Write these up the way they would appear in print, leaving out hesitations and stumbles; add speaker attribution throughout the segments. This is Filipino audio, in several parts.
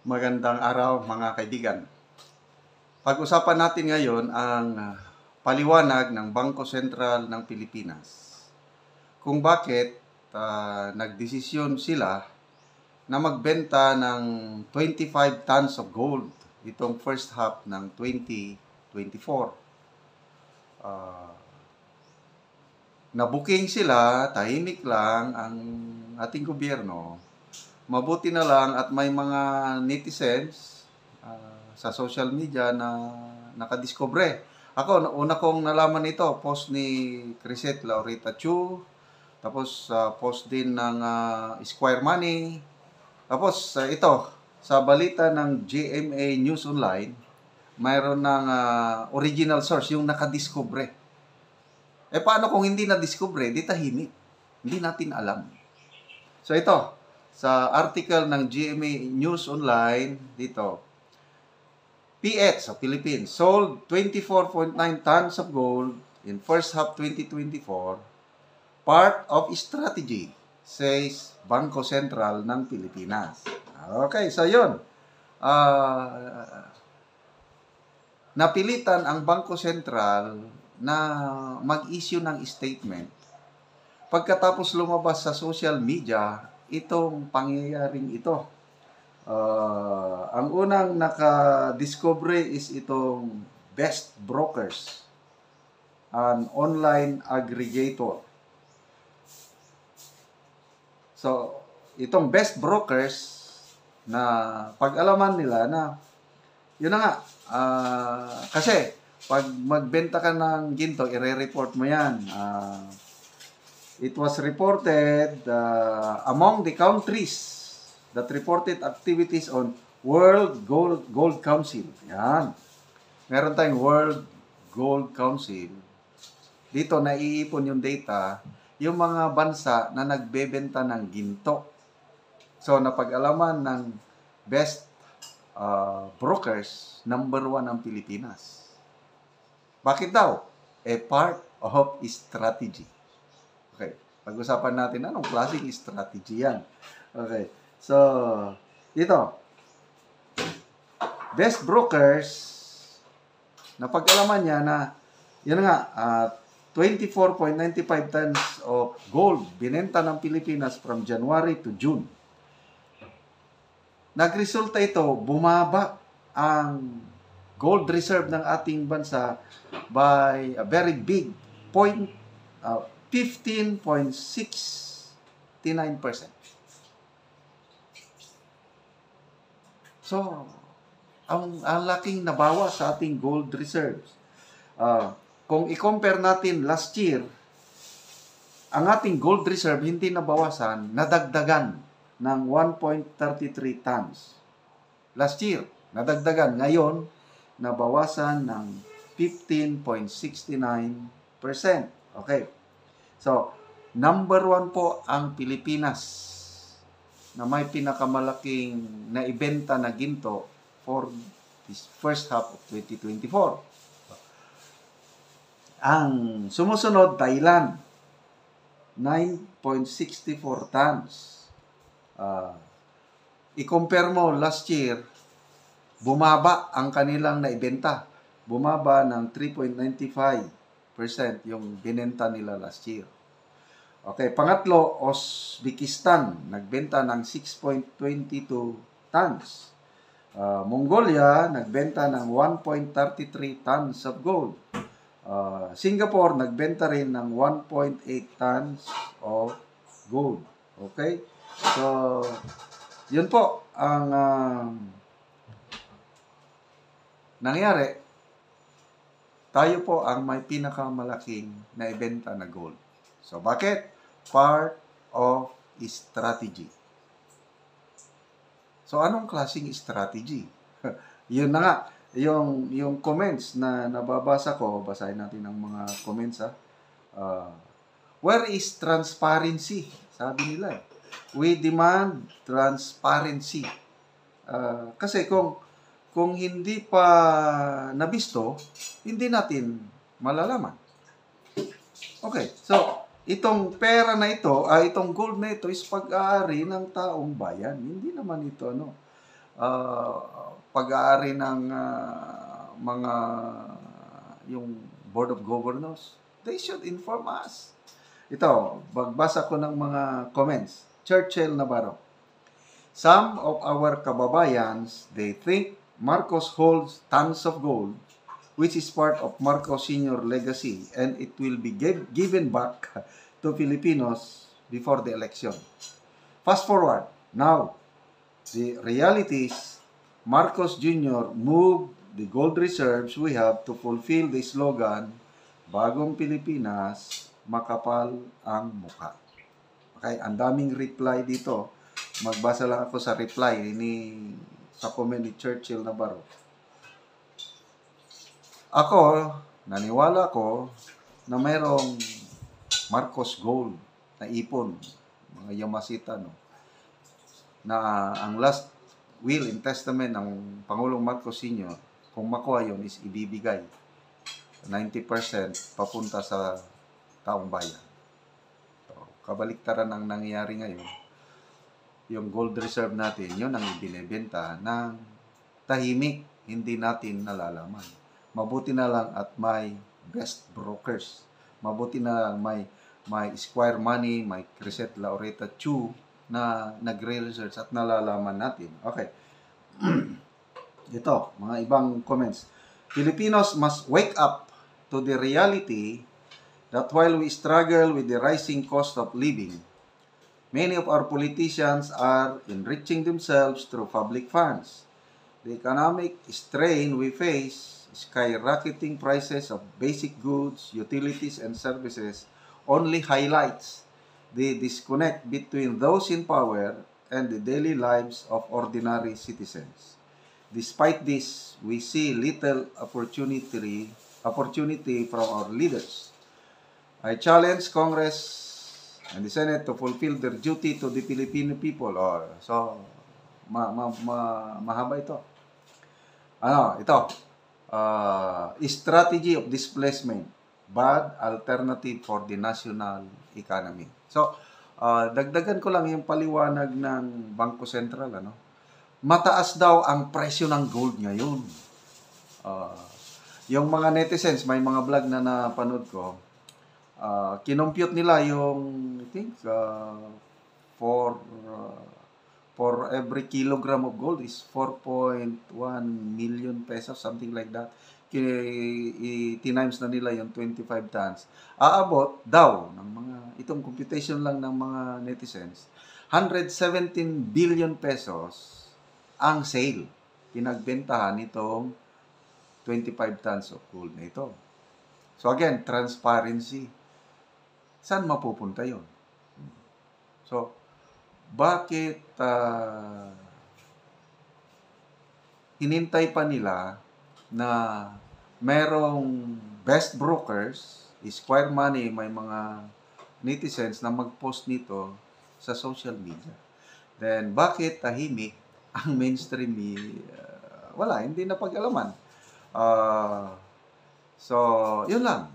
Speaker 1: Magandang araw mga kaibigan. Pag-usapan natin ngayon ang paliwanag ng Bangko Sentral ng Pilipinas. Kung bakit nagdesisyon sila na magbenta ng 25 tons of gold itong first half ng 2024. Nabuking sila, tahimik lang ang ating gobyerno. Mabuti na lang at may mga netizens sa social media na nakadiscover. Ako, una kong nalaman ito, post ni Crisette Laurita Chu, tapos post din ng Square Money, tapos ito, sa balita ng GMA News Online, mayroon ng original source, yung nakadiscover. Paano kung hindi na-discover, di tahimik. Hindi natin alam. So ito, sa article ng GMA News Online, dito, PH sa Philippines sold 24.9 tons of gold in first half 2024, part of strategy, says Bangko Sentral ng Pilipinas. Okay, so yun. Napilitan ang Bangko Sentral na mag-issue ng statement pagkatapos lumabas sa social media itong pangyayaring ito. Ang unang naka-discover is itong Best Brokers, an online aggregator. So, itong Best Brokers na pag-alaman nila na yun na nga, kasi pag magbenta ka ng ginto, i-report mo yan. It was reported among the countries that reported activities on World Gold Council. Yan. Meron tayong World Gold Council. Dito, naiipon yung data, yung mga bansa na nagbebenta ng ginto. So, napag-alaman ng Best Brokers, number 1 ang Pilipinas. Bakit daw? Part of strategy. Okay. Pag-usapan natin, anong klaseng strategy yan? Okay. So, dito, Best Brokers, napag-alaman niya na, yun nga, 24.95 tons of gold binenta ng Pilipinas from January to June. Nagresulta ito, bumaba ang gold reserve ng ating bansa by a very big 15.69%. So, ang laking nabawas sa ating gold reserves. Kung i-compare natin last year, ang ating gold reserve hindi nabawasan, nadagdagan ng 1.33 tons. Last year, nadagdagan. Ngayon, nabawasan ng 15.69%. Okay. So, number 1 po ang Pilipinas na may pinakamalaking naibenta na ginto for this first half of 2024. Ang sumusunod, Thailand, 9.64 tons. I-compare mo last year, bumaba ang kanilang naibenta. Bumaba ng 3.95% yung binenta nila last year. Okay, pangatlo, Uzbekistan, nagbenta ng 6.22 tons. Mongolia, nagbenta ng 1.33 tons of gold. Singapore, nagbenta rin ng 1.8 tons of gold. Okay? So, yun po ang nangyari. Tayo po ang may pinakamalaking naibenta na gold. So, bakit? Part of strategy. So, anong klaseng strategy? Yun na nga, yung comments na nababasa ko, basahin natin ang mga comments ha. Where is transparency? Sabi nila eh. We demand transparency. Kasi kung hindi pa nabisto, hindi natin malalaman. Okay, so itong pera na ito, itong gold na ito is pag-aari ng taong bayan. Hindi naman ito pag-aari ng mga yung Board of Governors. They should inform us. Ito, bagbasa ko ng mga comments. Churchill Navarro. Some of our kababayans, they think Marcos holds tons of gold, which is part of Marcos Sr. legacy, and it will be given back to Filipinos before the election. Fast forward. Now, the reality is, Marcos Jr. moved the gold reserves we have to fulfill the slogan, Bagong Pilipinas, makapal ang mukha. Okay, ang daming reply dito. Magbasa lang ako sa reply sa comment ni Churchill Navarro. Ako, naniwala ko na mayroong Marcos Gold na ipon, mga Yamasita, no? Na ang last will and testament ng Pangulong Marcos Sr., kung makuha yun, is ibibigay 90% papunta sa taong bayan. So, kabaliktaran ang nangyayari ngayon. Yung gold reserve natin, yun ang ibinebenta ng tahimik, hindi natin nalalaman. Mabuti na lang at may best brokers. Mabuti na lang may Squire Money, may Crisette Laureta Chu na nagre-research at nalalaman natin. Okay. Ito, mga ibang comments. Filipinos must wake up to the reality that while we struggle with the rising cost of living, many of our politicians are enriching themselves through public funds. The economic strain we face, skyrocketing prices of basic goods, utilities, and services, only highlights the disconnect between those in power and the daily lives of ordinary citizens. Despite this, we see little opportunity from our leaders. I challenge Congress and the Senate to fulfill their duty to the Filipino people. So, mahaba ito. Ito. Strategy of displacement. Bad alternative for the national economy. So, dagdagan ko lang yung paliwanag ng Bangko Sentral. Mataas daw ang presyo ng gold ngayon. Yung mga netizens, may mga vlog na napanood ko, kinompute nila yung, I think, for every kilogram of gold is 4.1 million pesos, something like that. Tinimes na nila yung 25 tons. Aabot daw ng mga, itong computation lang ng mga netizens, 117 billion pesos ang sale. Pinagbentahan nitong 25 tons of gold na ito. So again, transparency. Saan mapupunta yon? So, bakit hinintay pa nila na merong best brokers, Squire Money, may mga netizens na mag-post nito sa social media? Then, bakit tahimik ang mainstream? Wala, hindi na pag-alaman. So, yun lang.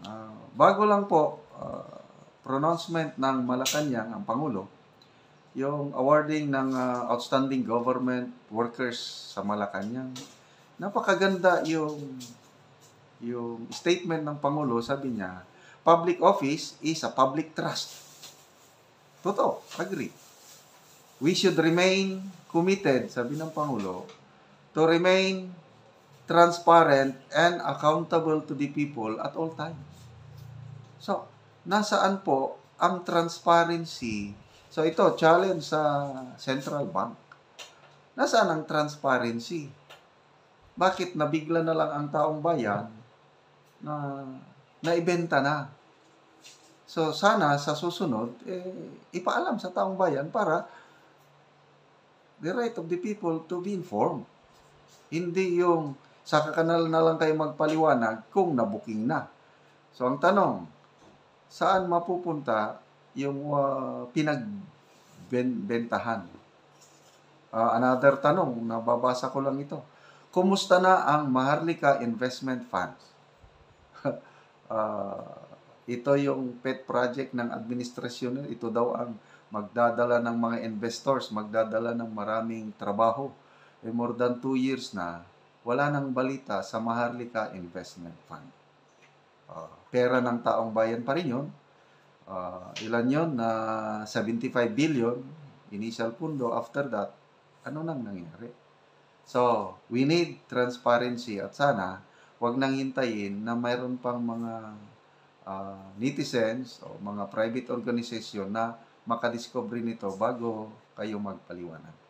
Speaker 1: Bago lang po, pronouncement ng Malacanang, ang Pangulo, yung awarding ng outstanding government workers sa Malacanang. Napakaganda yung statement ng Pangulo. Sabi niya, public office is a public trust. Totoo, agree. We should remain committed, sabi ng Pangulo, to remain transparent and accountable to the people at all times. So, nasaan po ang transparency? So, ito, challenge sa Central Bank. Nasaan ang transparency? Bakit nabigla na lang ang taong bayan na naibenta na? So, sana sa susunod, ipaalam sa taong bayan para the right of the people to be informed. Hindi yung sa kakanal na lang kayo magpaliwanag kung nabuking na. So, ang tanong, saan mapupunta yung pinagbentahan? Another tanong, nababasa ko lang ito. Kumusta na ang Maharlika Investment Funds? Ito yung pet project ng administrasyon. Ito daw ang magdadala ng mga investors, magdadala ng maraming trabaho more than 2 years na, wala nang balita sa Maharlika Investment Fund. Pera ng taong bayan pa rin yun. Ilan yun? 75 billion, initial pundo. After that, ano nang nangyari? So, we need transparency at sana, wag nang hintayin na mayroon pang mga netizens o mga private organization na makadiscover nito bago kayo magpaliwanag.